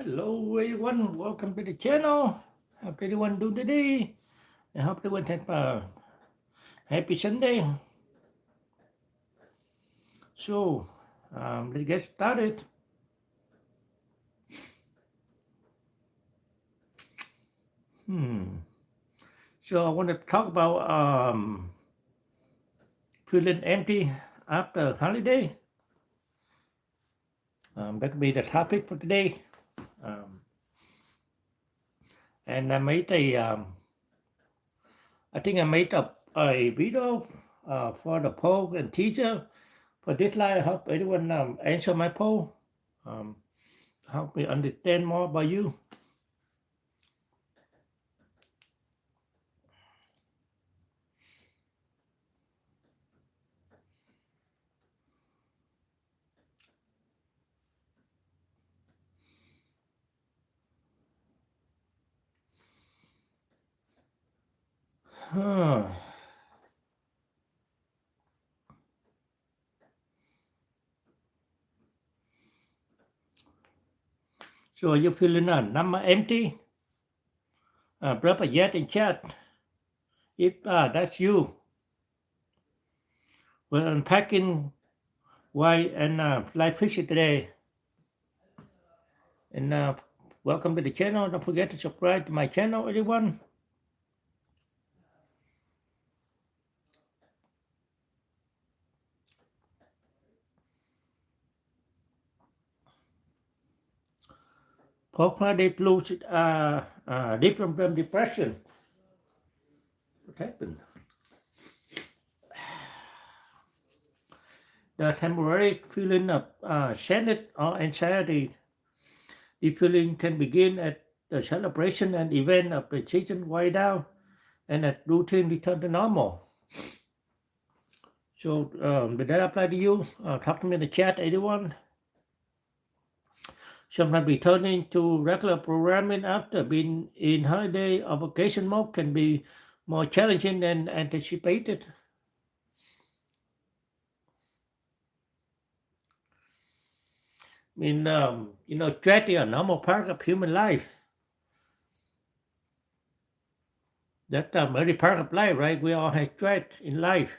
Hello everyone, welcome to the channel. How everyone doing today? I hope everyone have a happy Sunday. So let's get started. Hmm. So I want to talk about feeling empty after holiday. That could be the topic for today. Um, and I think I made up a video for the poll and teaser for this slide. I hope everyone answer my poll. Um, help me understand more about you. Huh. So you feeling numb empty? Drop a yes in chat if that's you. We're unpacking why and life fishy today. And welcome to the channel. Don't forget to subscribe to my channel, everyone. Postpartum blues are different from depression. What happened? The temporary feeling of sadness or anxiety. The feeling can begin at the celebration and event of the season wind down and at routine return to normal. So did that apply to you? Talk to me in the chat, anyone? Sometimes returning to regular programming after being in holiday or vacation mode can be more challenging than anticipated. I mean, stress is a normal part of human life. That's a very part of life, right? We all have stress in life.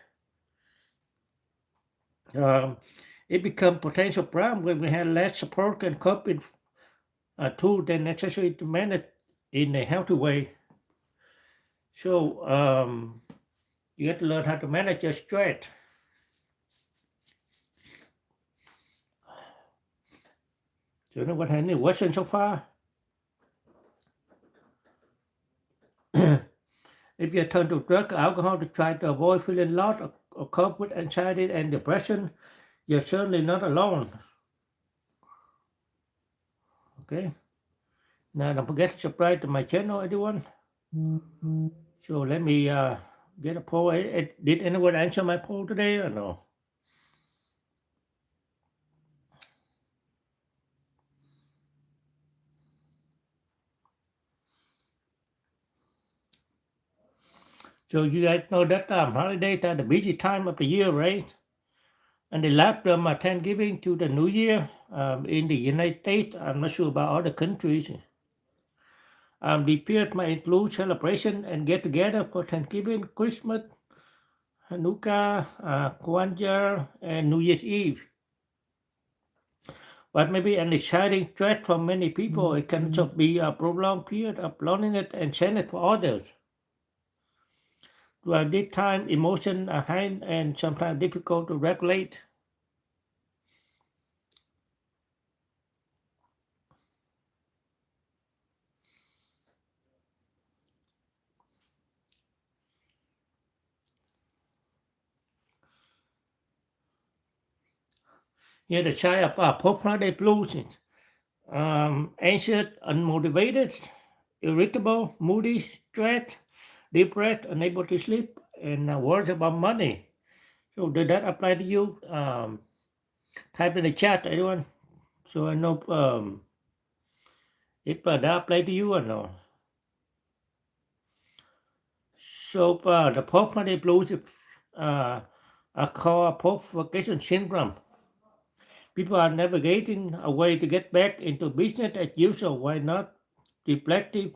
Um, it becomes potential problem when we have less support and coping tools than necessary to manage in a healthy way. So you have to learn how to manage your stress. So anyone have any questions so far? If you turn to drug or alcohol to try to avoid feeling lost or cope with anxiety and depression, you're certainly not alone. Okay. Now don't forget to subscribe to my channel, everyone. So let me get a poll. Did anyone answer my poll today or no? So you guys know that holidays are the busy time of the year, right? And the last from Thanksgiving to the New Year in the United States, I'm not sure about other countries. The period might include celebration and get together for Thanksgiving, Christmas, Hanukkah, Kwanzaa, and New Year's Eve. But maybe an exciting threat for many people. It can also be a prolonged period of loneliness and sadness for others. Throughout this time, emotions are high and sometimes difficult to regulate. Here, the side of post-holiday blues is anxious, unmotivated, irritable, moody, stressed, depressed, unable to sleep, and worried about money. So, did that apply to you? Type in the chat, everyone, so I know if that apply to you or no. So, the post-holiday blues are called post-vacation syndrome. People are navigating a way to get back into business as usual. Why not? Reflective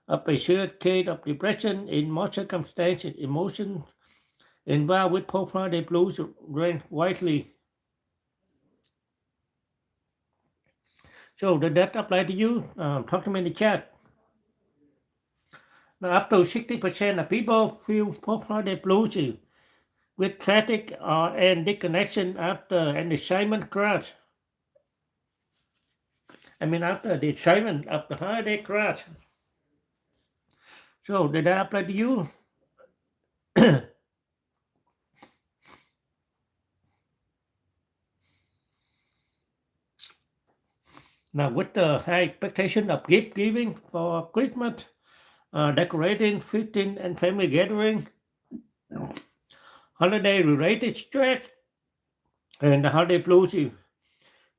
of a shared case of depression in most circumstances, emotions involved with post-holiday blues range widely. So does that apply to you? Talk to me in the chat. Now, up to 60% of people feel post-holiday blues with fatigue and disconnection after an assignment crash. After the assignment of the holiday crash. So did that apply to you? Now, with the high expectation of gift giving for Christmas, decorating, feasting, and family gathering, holiday-related stress, and the holiday blues,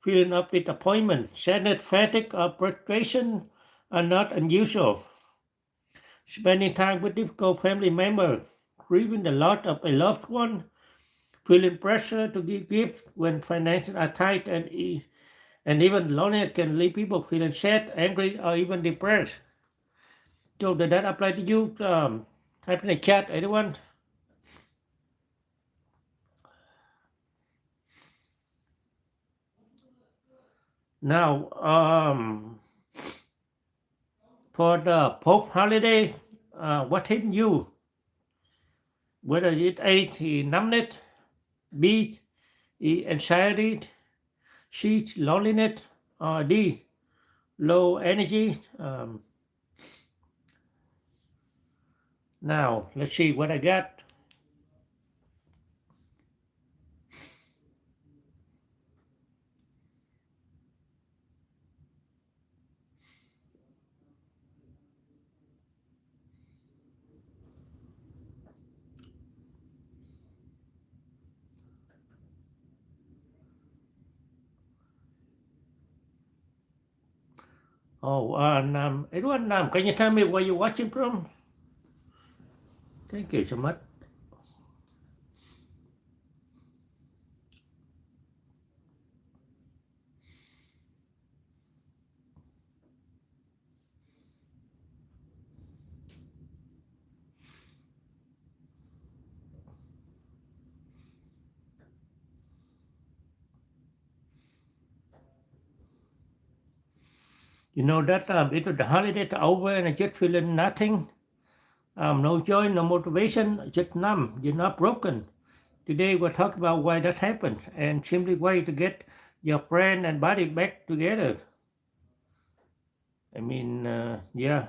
feeling of disappointment, sadness, fatigue, or frustration are not unusual. Spending time with difficult family members, grieving the loss of a loved one, feeling pressure to give gifts when finances are tight, and even loneliness can leave people feeling sad, angry, or even depressed. So did that apply to you? Type in the chat, anyone? Now, for the Pope holiday, what hit you? Whether it A, numbness, B, anxiety, C, loneliness, or D, low energy. Now, let's see what I got. Oh, everyone, can you tell me where you're watching from? Thank you so much. You know that it was the holiday over and I just feeling nothing. No joy, no motivation, just numb. You're not broken. Today we'll talk about why that happens and simply way to get your brain and body back together. Yeah.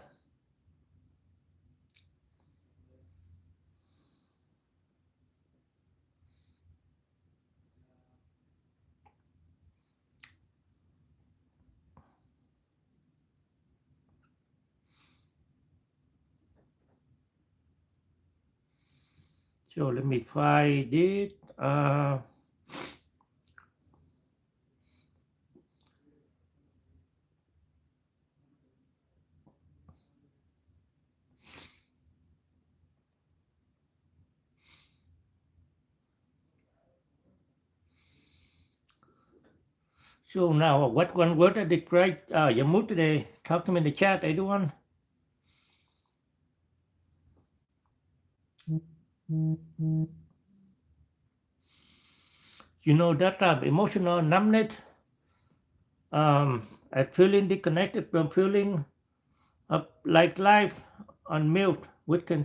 So let me try this. So now, what one word that describe your mood today? Talk to me in the chat, everyone. You know that emotional numbness, at feeling disconnected from feeling like life on mute, which can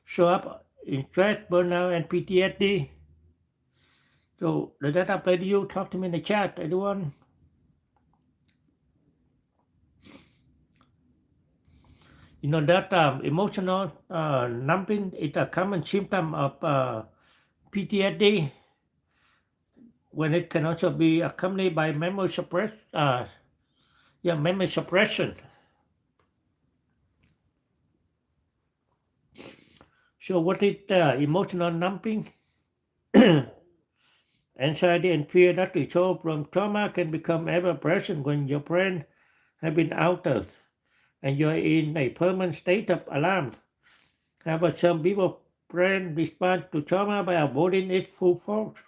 show up in stress, burnout, and PTSD. So does that apply to you? Talk to me in the chat, everyone. You know that emotional numbing is a common symptom of PTSD when it can also be accompanied by memory suppression. So what is emotional numbing? Anxiety and fear that result from trauma can become ever present when your brain has been altered and you're in a permanent state of alarm. However, some people's brain respond to trauma by avoiding its full force.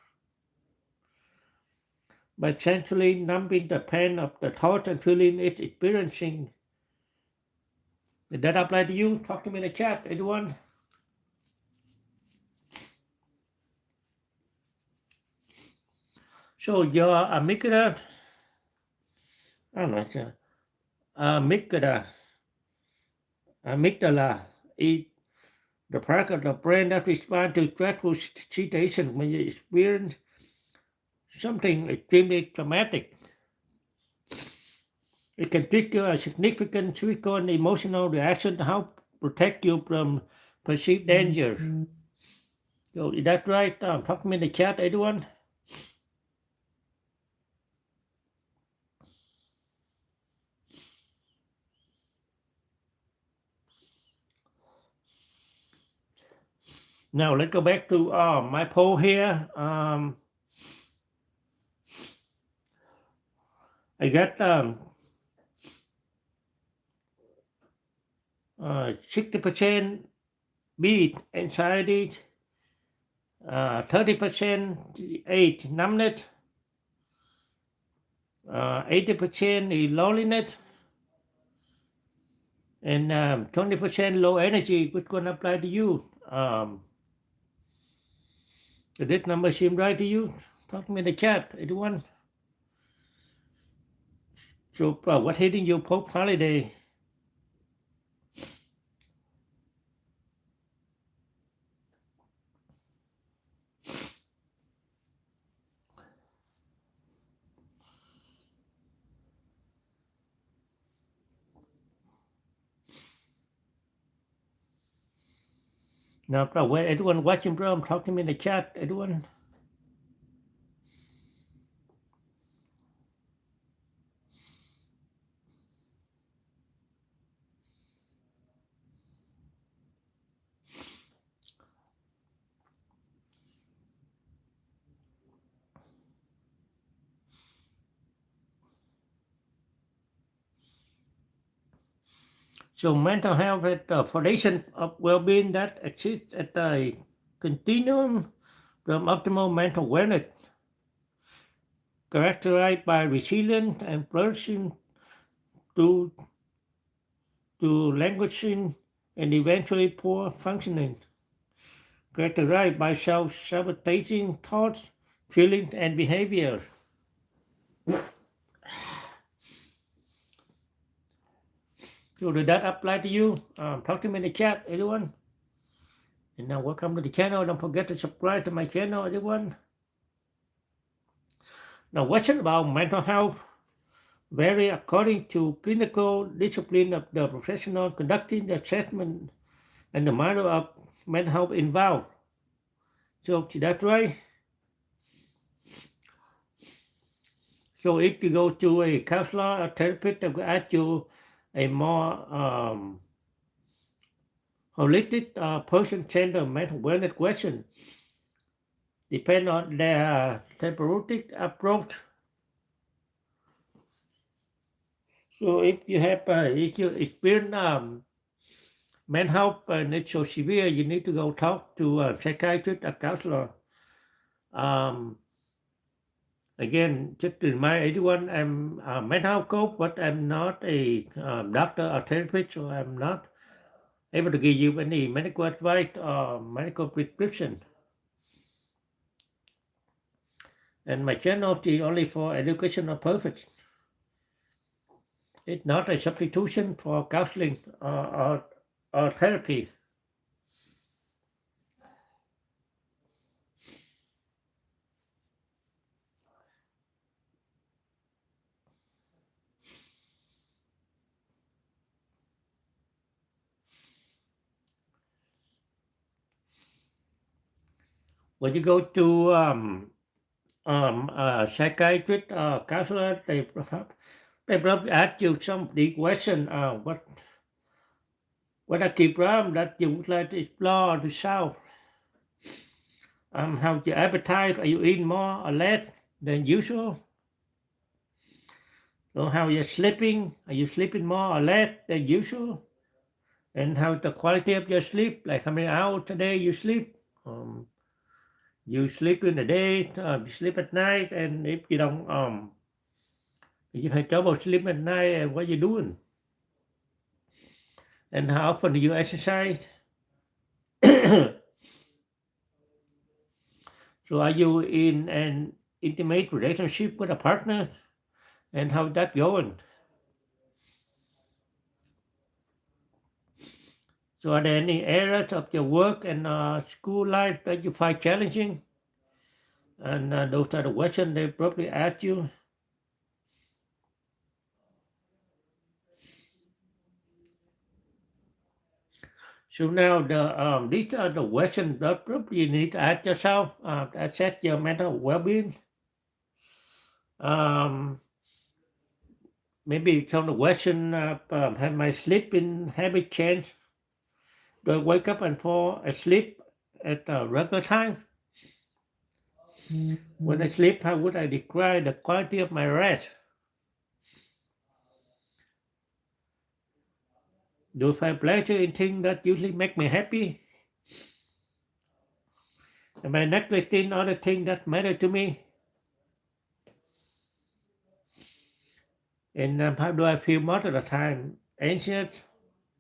by gently numbing the pain of the thought and feeling it experiencing. Did that apply to you? Talk to me in the chat, everyone. So your amygdala, I don't know, amygdala is the part of the brain that responds to stressful situations when you experience something extremely traumatic. It can trigger a significant physical and emotional reaction to help protect you from perceived danger. So is that right? Talk to me in the chat, everyone. Now let's go back to my poll here. I got 60% B, anxiety, 30% A, numbness, 80% is loneliness, and 20% low energy, which can apply to you. Did this number seem right to you? Talk to me in the chat, everyone. So what's hitting you post holiday? Now, where everyone watching from, talk to me in the chat, everyone. So mental health is the foundation of well-being that exists at the continuum from optimal mental wellness, characterized by resilience and flourishing to languishing and eventually poor functioning, characterized by self-sabotaging thoughts, feelings, and behavior. So did that apply to you? Talk to me in the chat, everyone. And now welcome to the channel. Don't forget to subscribe to my channel, everyone. Now, question about mental health vary according to clinical discipline of the professional conducting the assessment and the matter of mental health involved. So that's right. So if you go to a counselor or therapist, they will ask you a more holistic person-centered mental wellness question, depend on their therapeutic approach. So if you experience mental health and it's so severe, you need to go talk to a psychiatrist or counselor. Again, just to remind everyone, I'm a mental health coach, but I'm not a doctor or therapist, so I'm not able to give you any medical advice or medical prescription. And my channel is only for educational purpose. It's not a substitution for counseling or therapy. When you go to a psychiatrist or counselor, they probably ask you some deep question. What are key problems that you would like to explore or to solve? How's your appetite? Are you eating more or less than usual? So how you're sleeping? Are you sleeping more or less than usual? And how's the quality of your sleep? Like how many hours a day you sleep? You sleep in the day, you sleep at night, and if you have trouble sleeping at night, and what you doing? And how often do you exercise? So are you in an intimate relationship with a partner, and how's that going? So are there any areas of your work and school life that you find challenging? And those are the questions they probably ask you. So now these are the questions that probably you need to ask yourself to assess your mental well-being. Um, Maybe some of the question have my sleeping habit changed? Do I wake up and fall asleep at a regular time? When I sleep, how would I describe the quality of my rest? Do I find pleasure in things that usually make me happy? Am I neglecting other things that matter to me? And how do I feel most of the time? Anxious,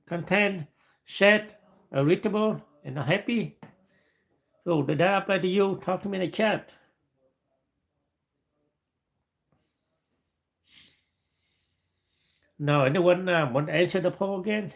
content, sad, irritable, and happy? So did that apply to you? Talk to me in the chat. Now, anyone want to answer the poll again?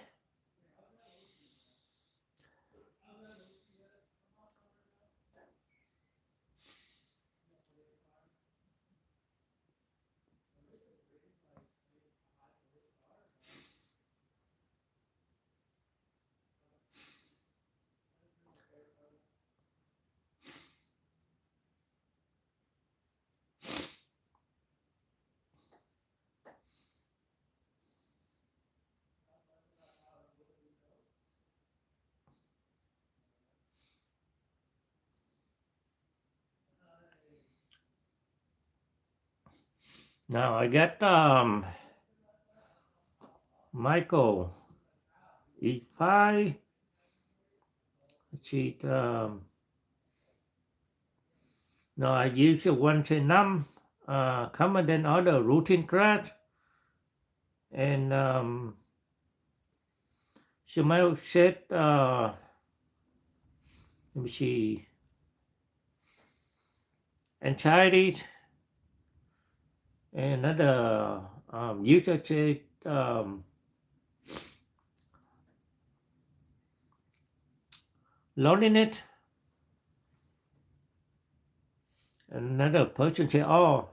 Now I got Michael E5. Let's see. Now I use the one say numb, common than other routine crash, and Shemail said, let me see, anxiety, and another user said loneliness, and another person said, oh,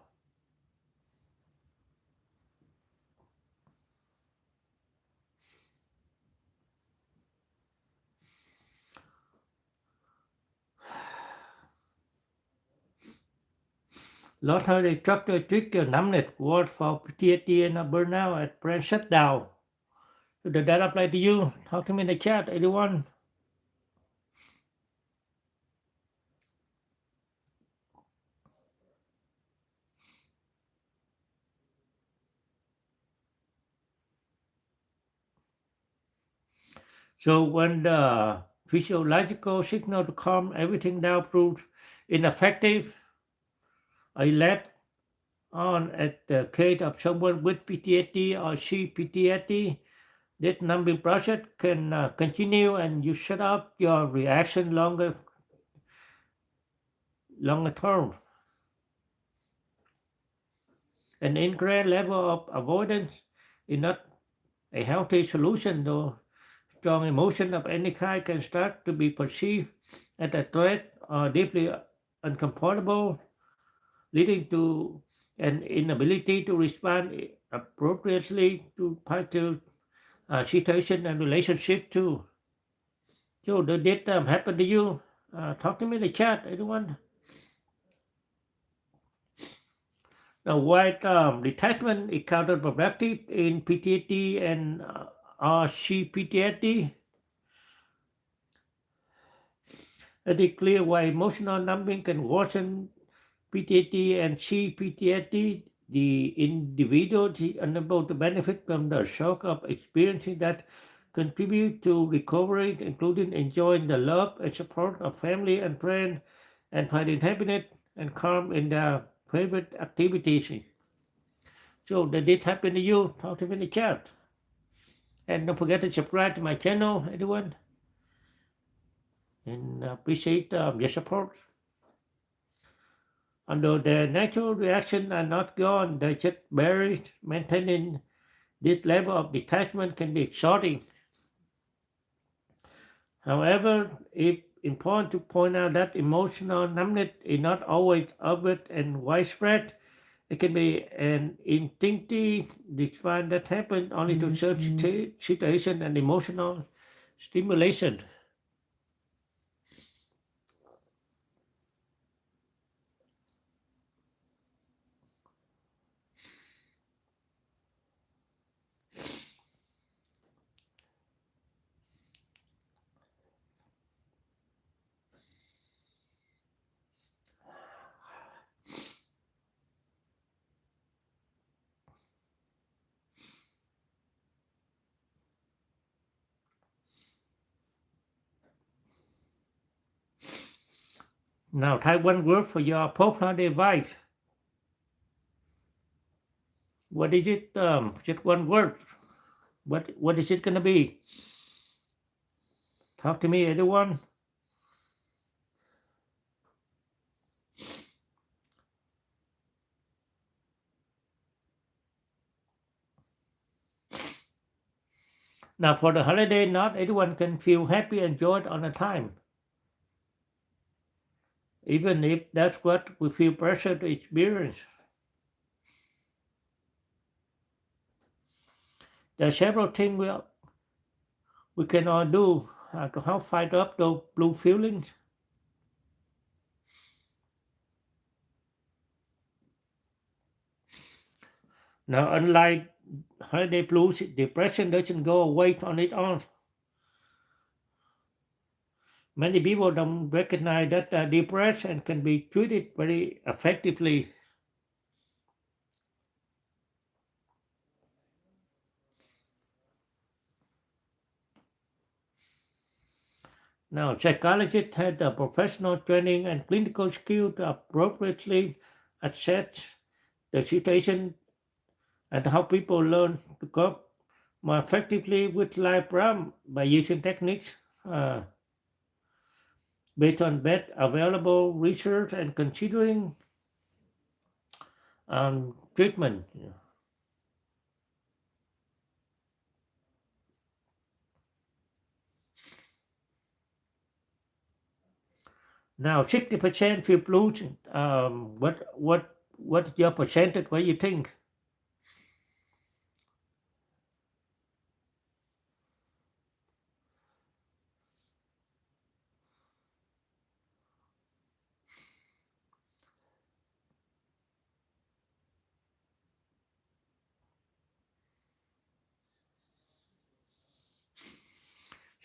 Lord, how they structure trigger numbness word for PTSD and a burnout at brain shutdown. So did that apply to you? Talk to me in the chat, anyone? So when the physiological signal to calm everything down proves ineffective, I left on at the case of someone with PTSD or CPTSD, this numbing process can continue and you shut up your reaction longer term. An increased level of avoidance is not a healthy solution, though. Strong emotion of any kind can start to be perceived as a threat or deeply uncomfortable, leading to an inability to respond appropriately to particular situation and relationship too. So did it happen to you? Talk to me in the chat, anyone? Now, white detachment is counterproductive in PTSD and RCPTSD. It is clear why emotional numbing can worsen PTSD and CPTSD. The individual is unable to benefit from the shock of experiencing that contribute to recovery, including enjoying the love and support of family and friends and finding happiness and calm in their favorite activities. So did this happen to you? Talk to me in the chat. And don't forget to subscribe to my channel, everyone. And appreciate your support. Although the natural reactions are not gone, they're just buried. Maintaining this level of detachment can be exhausting. However, it's important to point out that emotional numbness is not always obvious and widespread. It can be an instinctive response that happens only to certain situation and emotional stimulation. Now, type one word for your post-holiday vibe. What is it? Just one word. What is it gonna be? Talk to me, everyone. Now, for the holiday, not everyone can feel happy and joy all the time, even if that's what we feel pressure to experience. There are several things we can all do to help fight up those blue feelings. Now, unlike holiday blues, depression doesn't go away on its own. Many people don't recognize that they're depressed and can be treated very effectively. Now, psychologists have the professional training and clinical skill to appropriately assess the situation and how people learn to cope more effectively with life problem by using techniques uh, based on best available research and considering treatment. Now, 60% feel blues. What's your percentage? What do you think?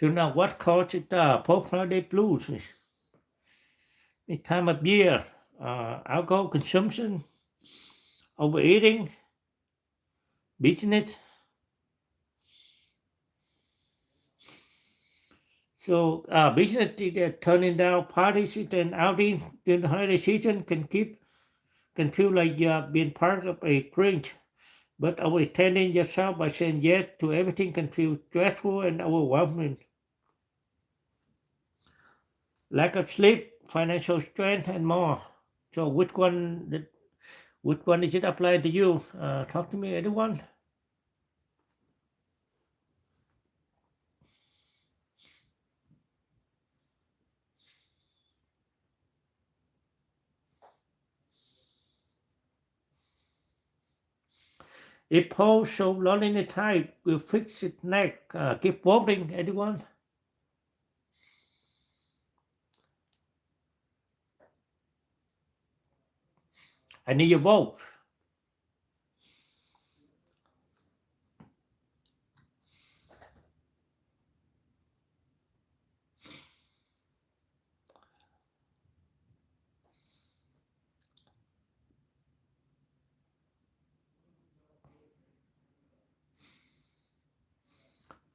So now, what causes the post-holiday blues? The time of year, alcohol consumption, overeating, business. So business turning down parties and outings during the holiday season can feel like you're being part of a cringe. But overextending yourself by saying yes to everything can feel stressful and overwhelming. Lack of sleep, financial strain, and more. So which one is it apply to you? Talk to me, anyone. If Paul show loneliness type will fix its neck. Keep voting, anyone. I need your vote.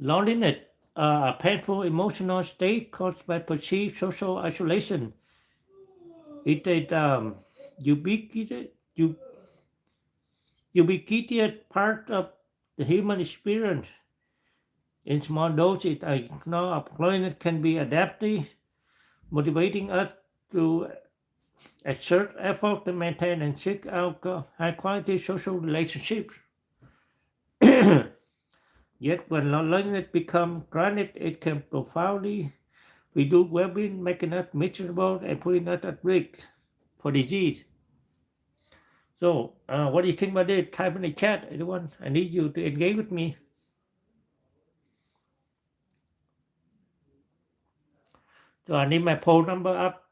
Loneliness, a painful emotional state caused by perceived social isolation. It is ubiquitous, ubiquitous part of the human experience. In small doses, I know employment can be adaptive, motivating us to exert effort to maintain and seek out high quality social relationships. Yet, when loneliness becomes chronic, it can profoundly reduce well being, making us miserable and putting us at risk for disease. So, what do you think about this? Type in the chat, everyone. I need you to engage with me. So, I need my poll number up.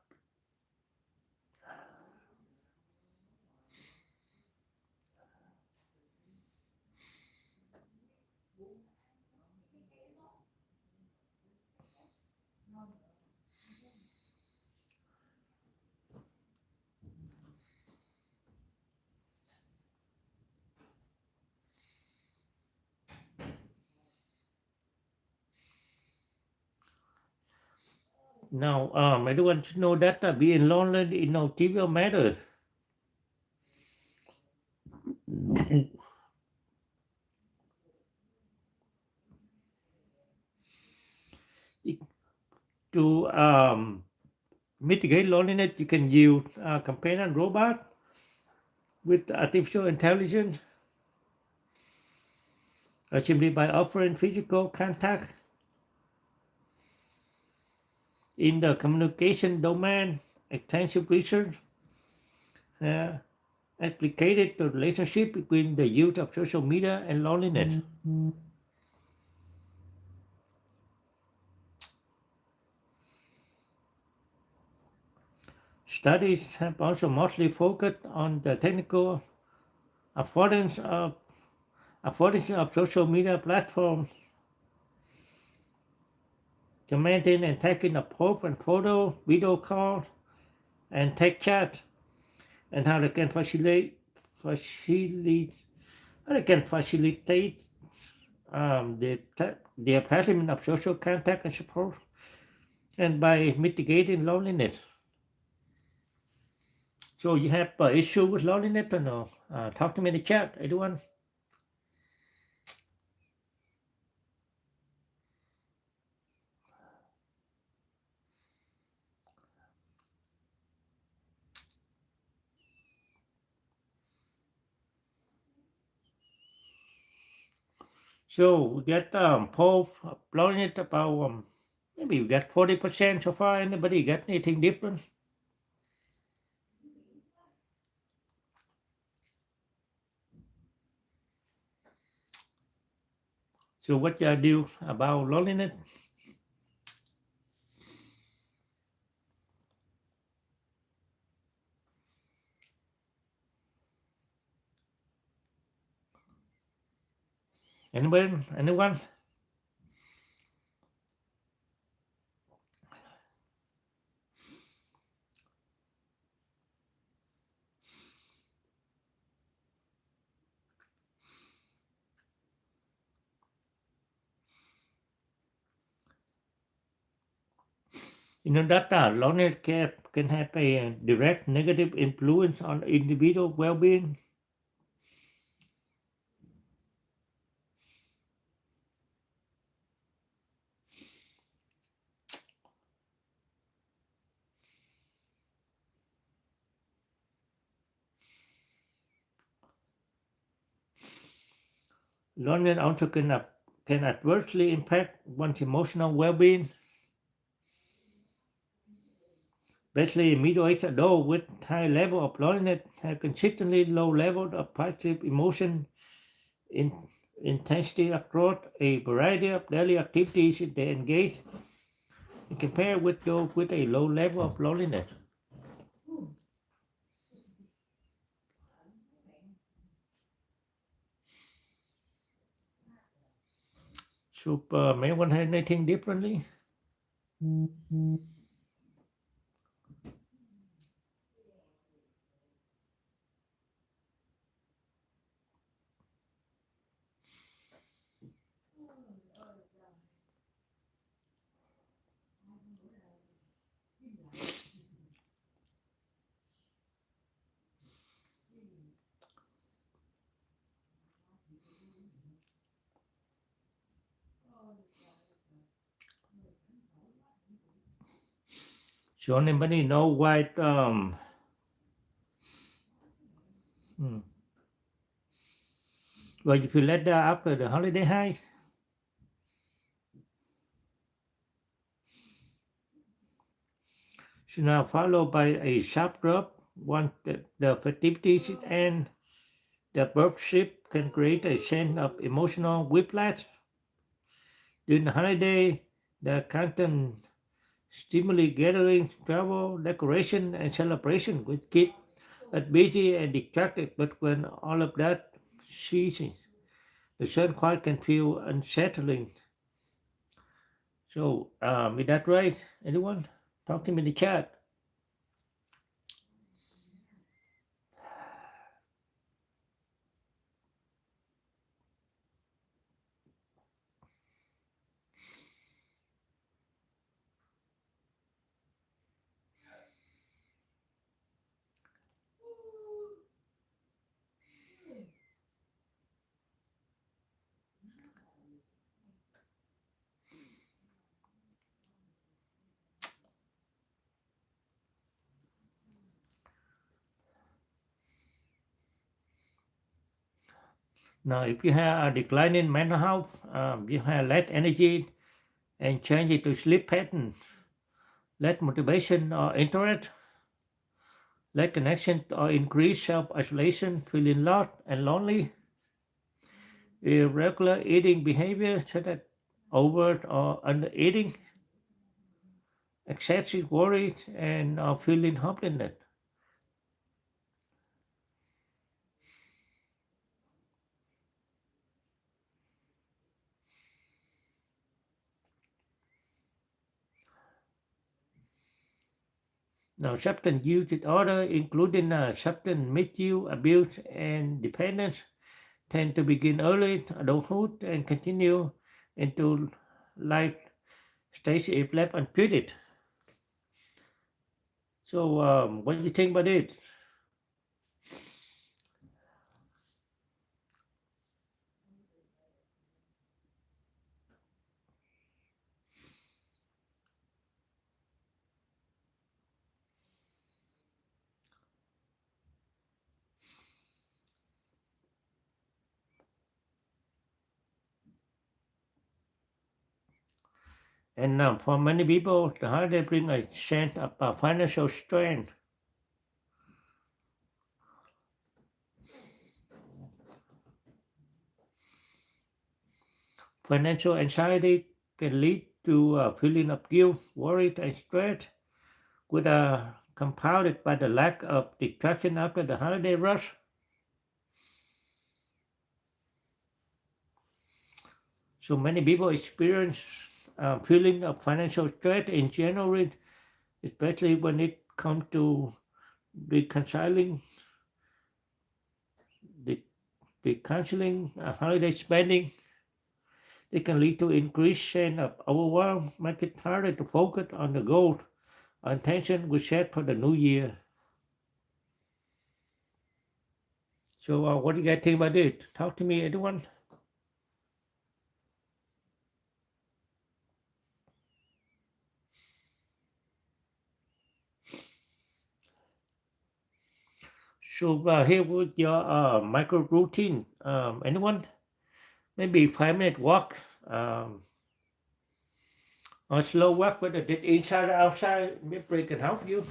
Now, everyone should know that being lonely is no trivial matter. To mitigate loneliness, you can use companion robot with artificial intelligence, simply by offering physical contact in the communication domain. Extensive research uh, explicated the relationship between the use of social media and loneliness. Studies have also mostly focused on the technical affordance of social media platforms to maintain and taking a post and photo, video calls, and tech chat, and how they can facilitate the establishment of social contact and support, and by mitigating loneliness. So you have issue with loneliness or no? Talk to me in the chat, everyone. So we get poll loneliness about maybe we got 40% so far. Anybody got anything different? So what you do about loneliness? Anybody? Anyone? You know that loneliness can have a direct negative influence on individual well-being. Loneliness also can adversely impact one's emotional well-being, especially middle-aged adults with high level of loneliness have consistently low levels of positive emotion in intensity across a variety of daily activities they engage and compare with those with a low level of loneliness. So, may one have anything differently? So anybody know why why you feel let down after the holiday high? So now followed by a sharp drop once the festivities end. The birthship can create a sense of emotional whiplash. During the holiday, the constant stimuli gatherings, travel, decoration, and celebration would keep us busy and distracted. But when all of that ceases, the sun quiet can feel unsettling. So, is that right? Anyone? Talk to me in the chat. Now, if you have a decline in mental health, you have less energy and change it to sleep pattern, less motivation or interest, less connection or increased self-isolation, feeling lost and lonely, irregular eating behavior such as over or under eating, excessive worries, and feeling hopelessness. Now, substance use disorder, including substance misuse, abuse, and dependence, tend to begin early adulthood and continue into life stage if left untreated. So, what do you think about it? And for many people, the holiday bring a sense of financial strain. Financial anxiety can lead to a feeling of guilt, worry, and stress, with compounded by the lack of distraction after the holiday rush. So many people experience a feeling of financial stress in January, especially when it comes to reconciling the, the canceling holiday spending. It can lead to increased sense of overwhelm, make it harder to focus on the goal or intention we set for the new year. So, what do you guys think about it? Talk to me, everyone. So, here with your micro routine. Anyone? Maybe 5 minute walk, or slow walk, whether it's inside or outside. Maybe it can help you.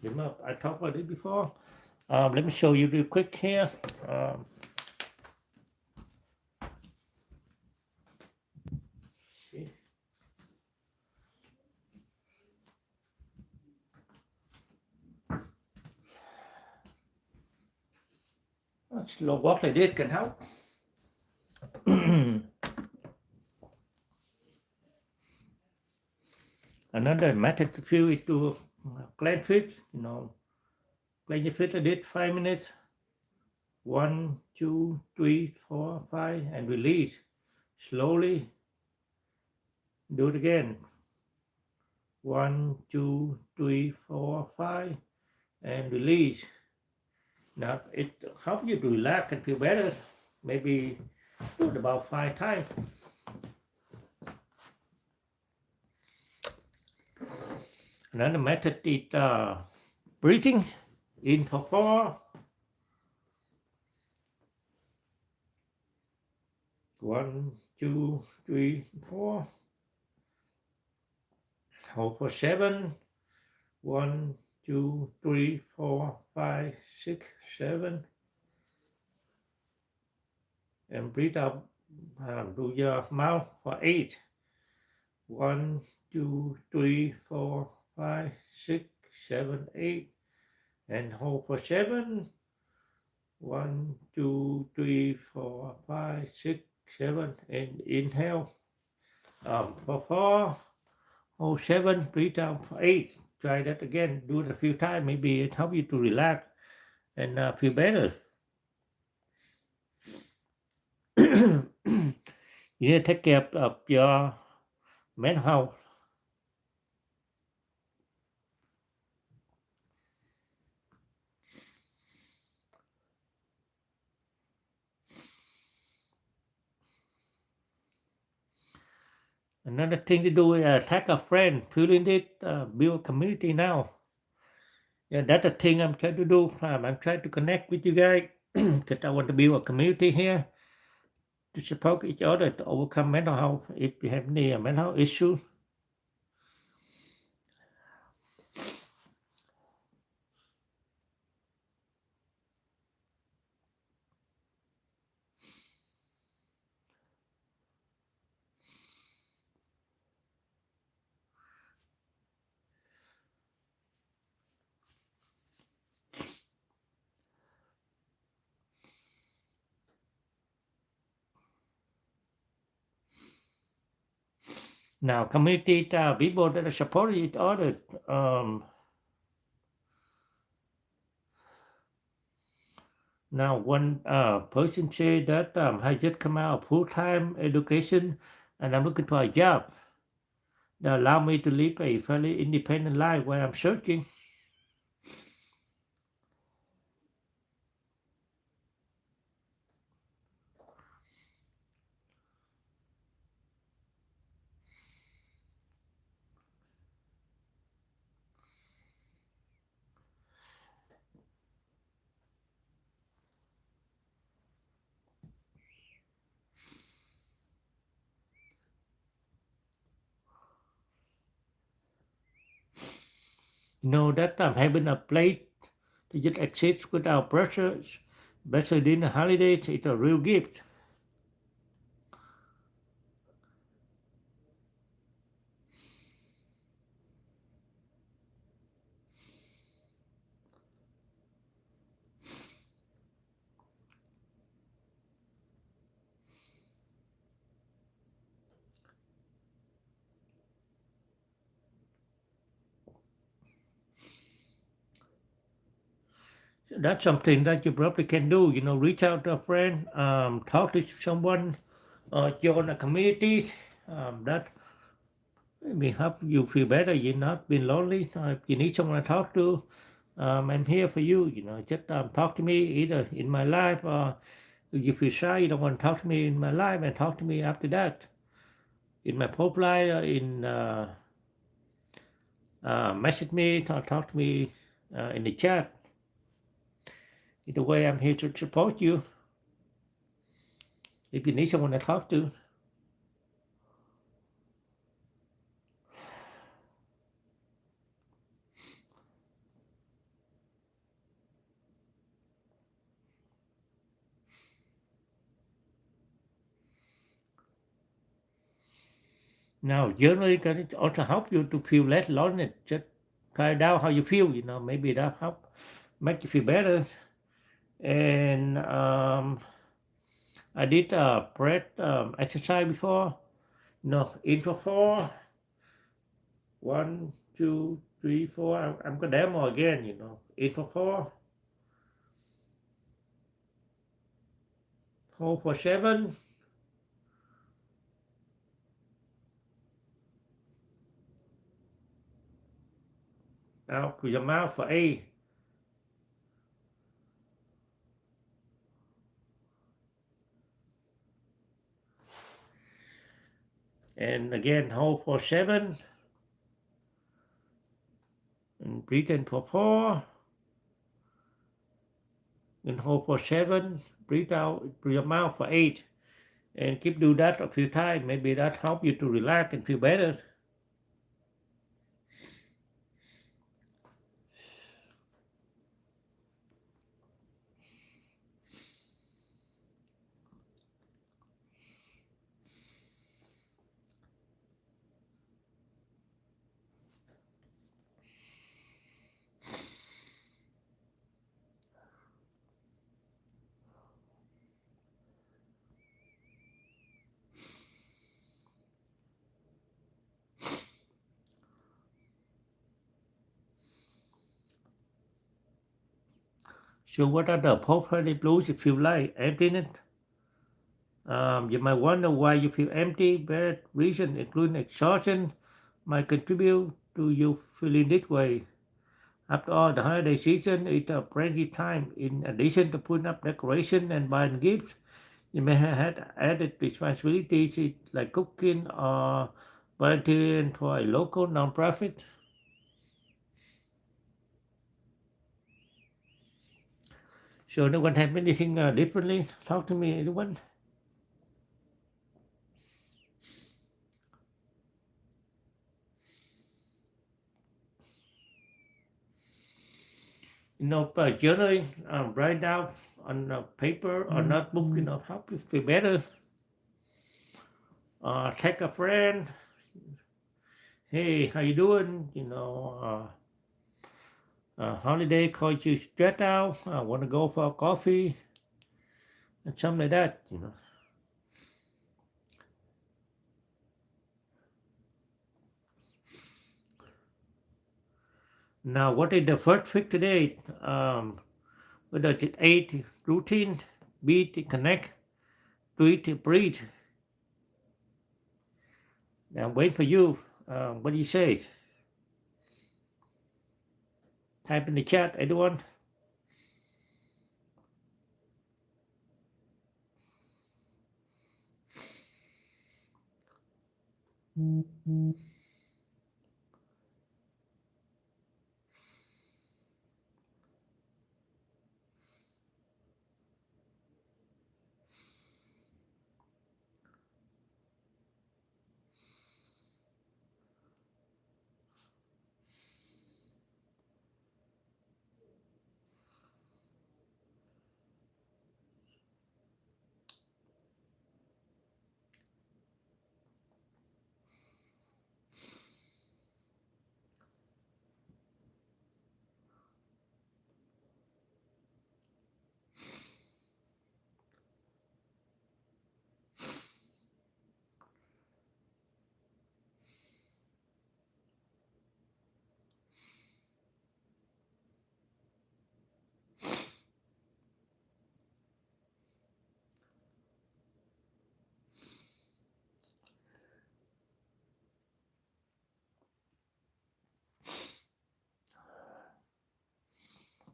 Remember, I talked about it before. Let me show you real quick here. Slow walk like this can help. Another method to feel is to cleanse fit, cleanse your feet like this, 5 minutes. 1, 2, 3, 4, 5, and release. Slowly do it again. 1, 2, 3, 4, 5, and release. Now it helps you to relax and feel better. Maybe do it about 5 times. Another method is breathing in for 4. 1, 2, 3, 4. Hold for 7. 1, 2, 3, 4, 5, 6, 7. And breathe out through your mouth for 8. 1, 2, 3, 4, 5, 6, 7, 8. And hold for 7. 1, 2, 3, 4, 5, 6, 7. And inhale for 4. Hold 7. Breathe out for 8. Try that again. Do it a few times. Maybe it helps you to relax and feel better. You need to take care of your mental health. Another thing to do is tag a friend, feeling it, build a community now. Yeah, that's the thing I'm trying to do. I'm trying to connect with you guys because I want to build a community here to support each other to overcome mental health if you have any mental health issue. Now, community people that support each other. Now, one person said that I just come out of full-time education and I'm looking for a job that allow me to live a fairly independent life while I'm searching. You know that having a place to just exist without pressures, especially during the holidays, it's a real gift. That's something that you probably can do. You know, reach out to a friend, talk to someone, join a community. That may help you feel better. You're not being lonely. If you need someone to talk to, I'm here for you. You know, just talk to me either in my life or if you feel shy, you don't want to talk to me in my life, and talk to me after that in my profile or in message me, talk to me in the chat. Either way, I'm here to support you if you need someone to talk to. Now, journaling can also help you to feel less lonely. Just try it out how you feel. You know, maybe that help make you feel better. And I did a breath exercise before. No, in for 4. 1, 2, 3, 4. I'm gonna demo again. You know, in for 4. Hold for 7. Out through your mouth for 8. And again, hold for 7. breathe in for 4, and hold for 7, breathe out through your mouth for 8, and keep do that a few times. Maybe that help you to relax and feel better. So what are the property blues you feel like? Emptiness? You might wonder why you feel empty. Bad reason, including exhaustion, might contribute to you feeling this way. After all, the holiday season is a plenty time. In addition to putting up decoration and buying gifts, you may have had added responsibilities like cooking or volunteering for a local nonprofit. So no one have anything differently? Talk to me, anyone? Journaling, write down on paper or notebook, help you feel better. Take a friend. Hey, how you doing? Holiday cause you stressed out. I want to go for a coffee and something like that. Now, what is the first trick today? Whether it's A, routine, B, to connect, C, to breathe. Now, wait for you. What do you say? Type in the chat, everyone.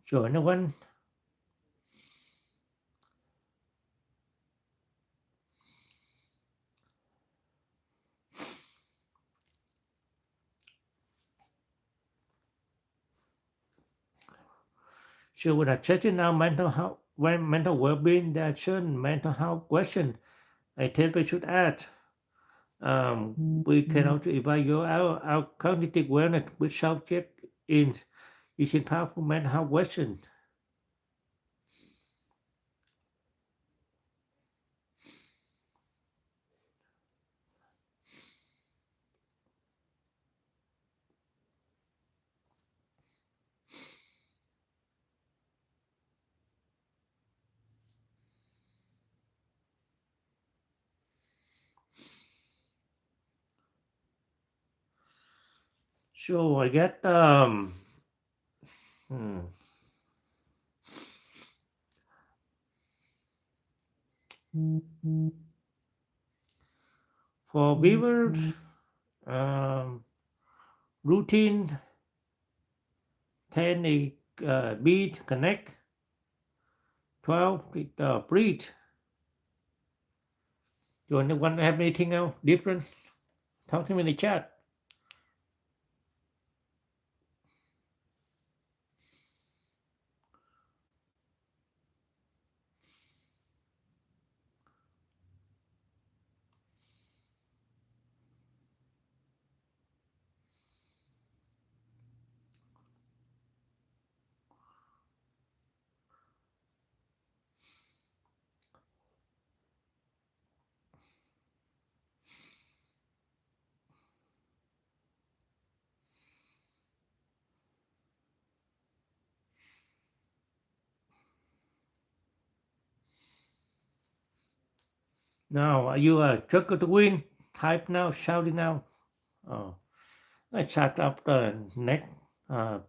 So, anyone? So, when assessing our mental health, when mental well-being, there are certain mental health questions I think we should ask. We can also evaluate our cognitive wellness with subject in using powerful mental health questions. So I get hmm, for beavers, um, routine, 10 is beat, connect, 12 is breathe. Do anyone have anything else different? Talk to me in the chat. Now, are you a struggle to win type now, shouting now? Oh, let's shut up the next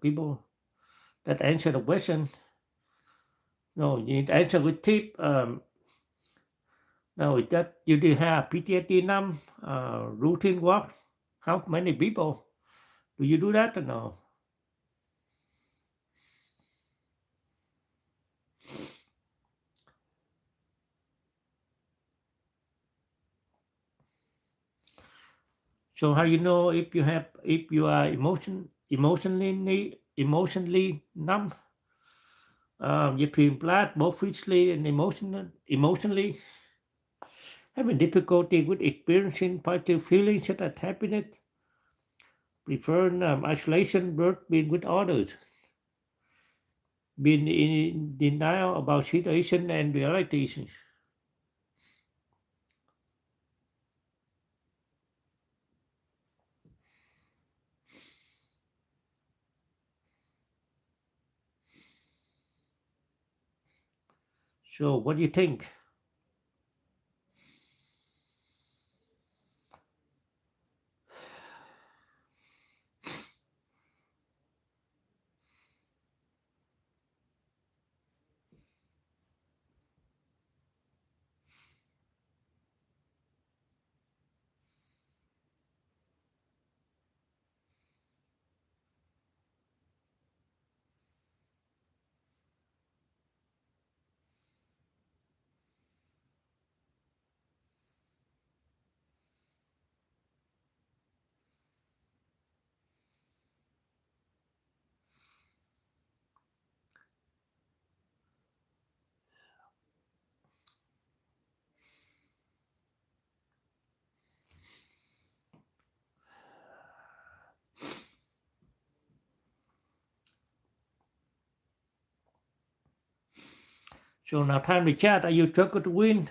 people that answer the question. No, you need to answer with tip. No, that you do have PTSD numb, routine work. How many people do you do that or no? So how you know if you are emotionally numb? You feel flat both physically and emotionally, having difficulty with experiencing positive feelings such as happiness, prefer isolation versus being with others, being in denial about situation and realities. So what do you think? So now time to chat. Are you struggle to win?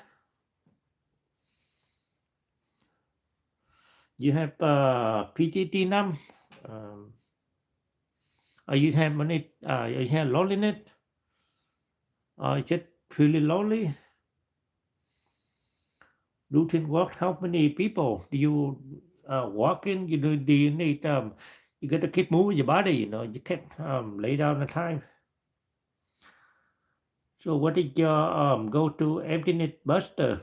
You have PTT numb. Um, or you have money? You have loneliness? Or just feeling lonely? Routine work. How many people do you walk in? Do you need you got to keep moving your body. You can't lay down the time. So what is your go to emptiness buster?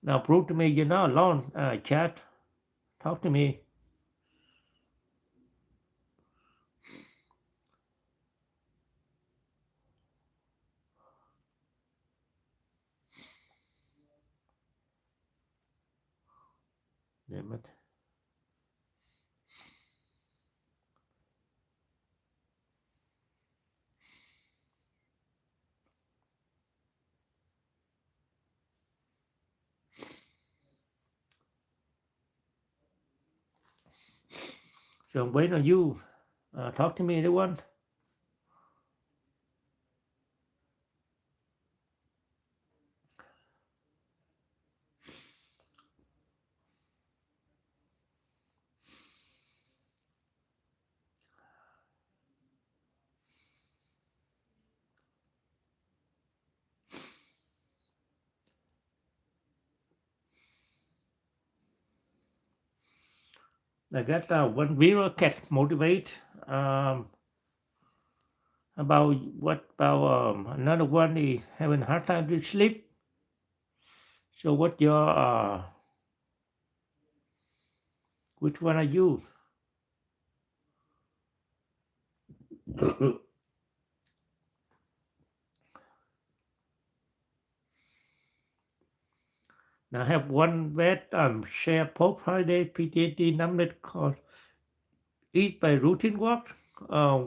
Now prove to me you're not alone. Chat. Talk to me. Damn it. So I'm waiting on you. Talk to me, everyone. I got one viewer can motivate. Um, about what about another one is having a hard time to sleep. So what your which one are you? Now I have one vet share post holiday PTSD numbness called eat by routine walk. Uh,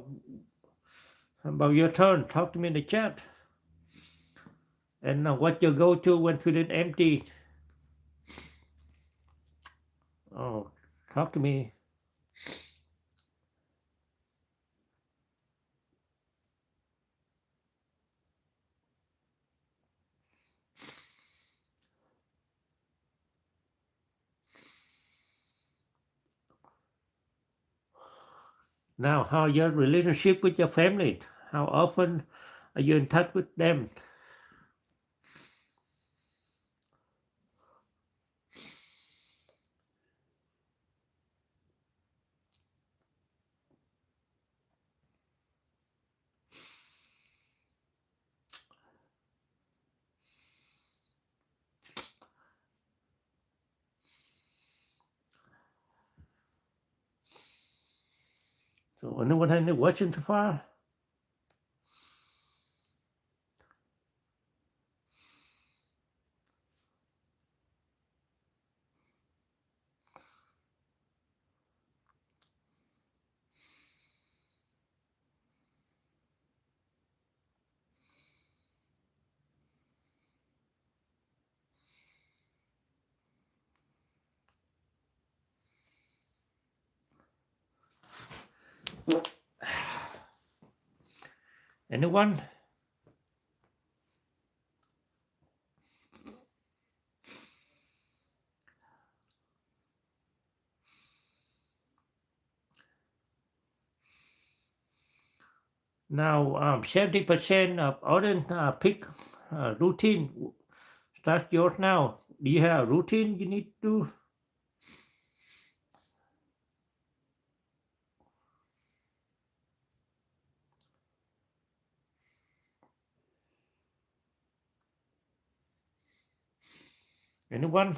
about your turn, talk to me in the chat. And what you go to when feeling empty? Oh, talk to me. Now, how your relationship with your family? How often Are you in touch with them? So anyone have any questions so far? Anyone? Now, 70% of audience pick routine. Start yours now. Do you have a routine you need to do? Anyone?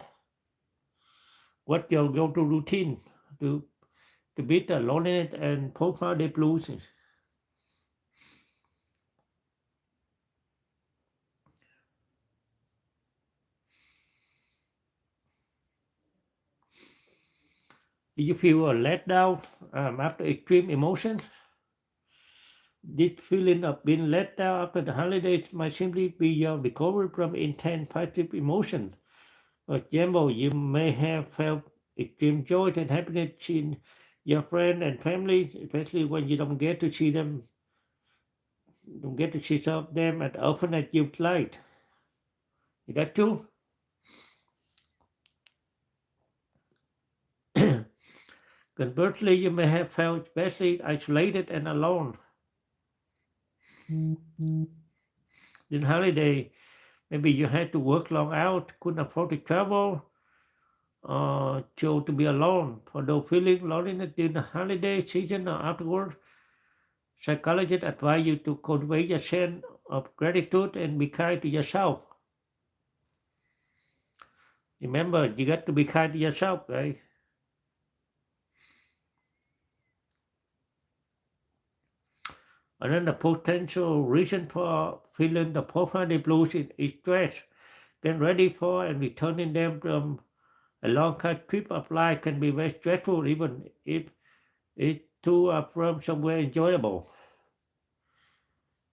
What your go-to routine to beat the loneliness and post-holiday blues? Do you feel let down after extreme emotions? This feeling of being let down after the holidays might simply be your recovery from intense positive emotion. For example, you may have felt extreme joy and happiness in your friends and family, especially when you don't get to see them, don't get to see some of them as often as you'd like. Is that true? Conversely, you may have felt especially isolated and alone. In holiday, maybe you had to work long hours, couldn't afford to travel, chose to be alone. For those feeling loneliness during the holiday season or afterward, psychologists advise you to cultivate a sense of gratitude and be kind to yourself. Remember, you got to be kind to yourself, right? Another potential reason for feeling the post-holiday blues is stress. Getting ready for and returning them from a long trip of life can be very stressful, even if it's to from somewhere enjoyable.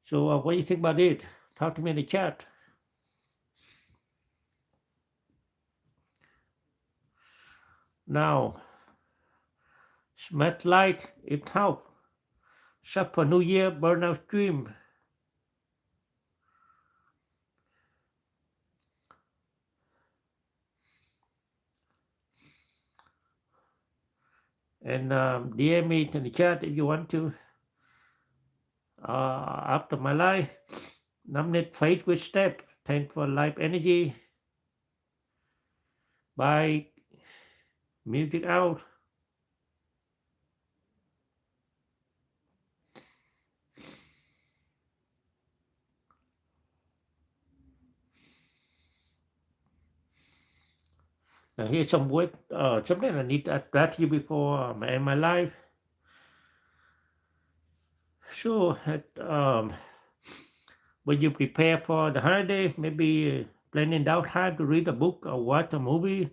So, what do you think about it? Talk to me in the chat. Now, smart like it help. Shop for New Year burnout stream. And DM me in the chat if you want to. After my life, Numbness Faith with Step. Thanks for life energy. By music out. Now here's some word, something I need to address you before I end my life. So, when you prepare for the holiday, maybe planning out time to read a book or watch a movie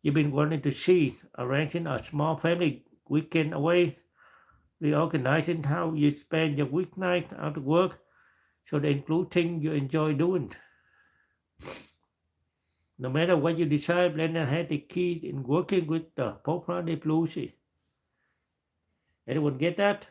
you've been wanting to see, arranging a small family weekend away, reorganizing how you spend your weeknight after work so they include things you enjoy doing. No matter what you decide, plan ahead the key in working with the post-holiday blues. Anyone get that?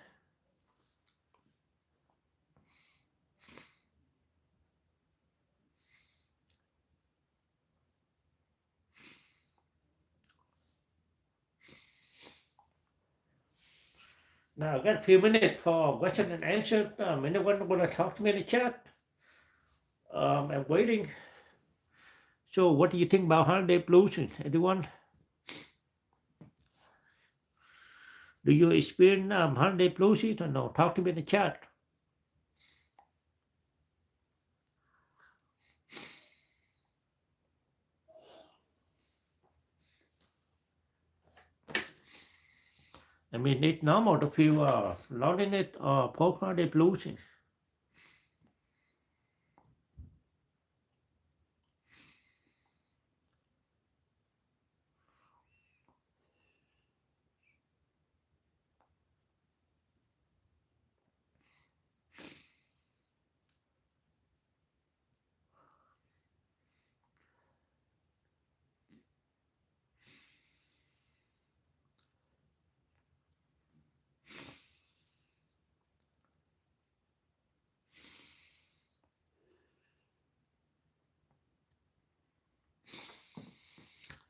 Now I got a few minutes for question and answer. Anyone want to talk to me in the chat? I'm waiting. So, what do you think about holiday blues? Anyone? Do you experience holiday blues or no? Talk to me in the chat. I mean, it's normal to feel loneliness or post-holiday blues.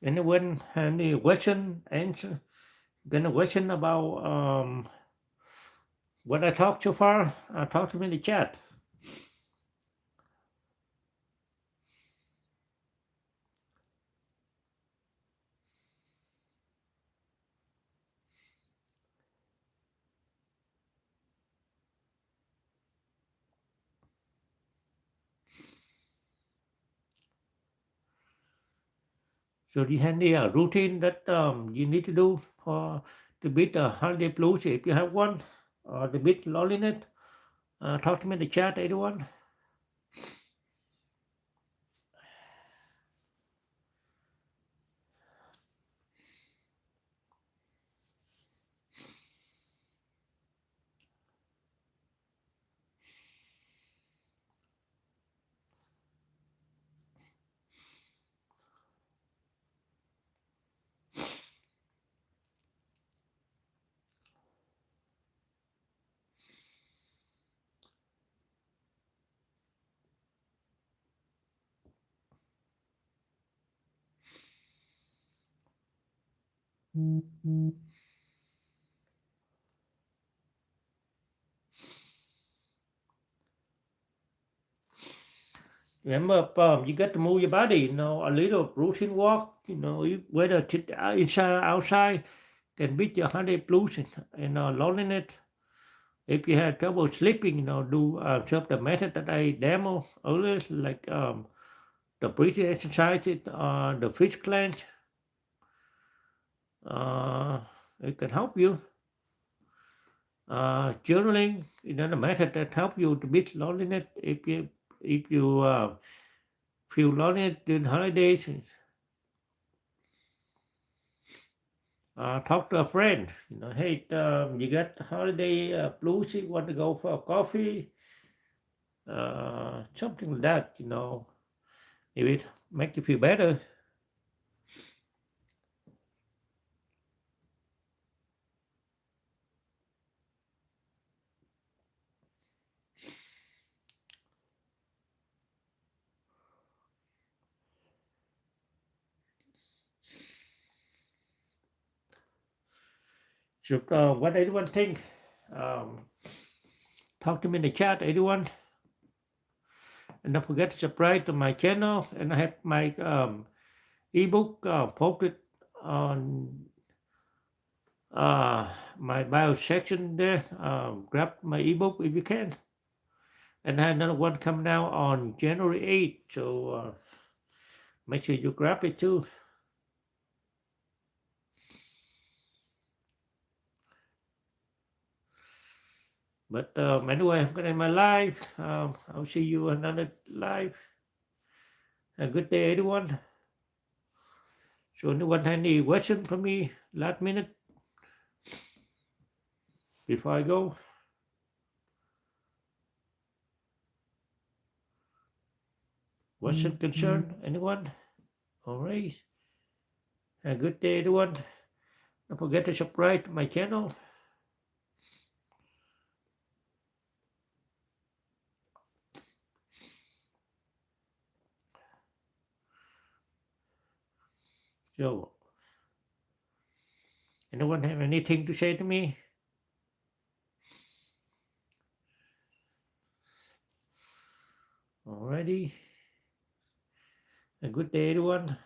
Anyone any question, answer? Got a question about what I talked so far? Talk to me in the chat. So do you have any routine that you need to do for to beat holiday blues if you have one, or to beat loneliness? Talk to me in the chat, everyone. Remember, you got to move your body. You know, a little routine walk. You know, whether inside or outside can beat your holiday blues and loneliness. If you have trouble sleeping, you know, do some of the method that I demo earlier, like the breathing exercises, the fish cleanse. It can help you. Journaling, you know, the method that help you to beat loneliness. If you feel lonely during holidays, talk to a friend. You know, hey, you got holiday blues? You want to go for a coffee? Something like that. You know, if it make you feel better. So, what everyone think? Um, Talk to me in the chat, everyone. And don't forget to subscribe to my channel. And I have my ebook posted on my bio section there. Grab my ebook if you can. And I have another one coming out on January 8th. So make sure you grab it too. But anyway, I'm going to end my live. I'll see you another live. A good day, everyone. So anyone have any question for me last minute before I go? Question, concern, anyone? All right. A good day, everyone. Don't forget to subscribe to my channel. So, anyone have anything to say to me? Alrighty. A good day, everyone.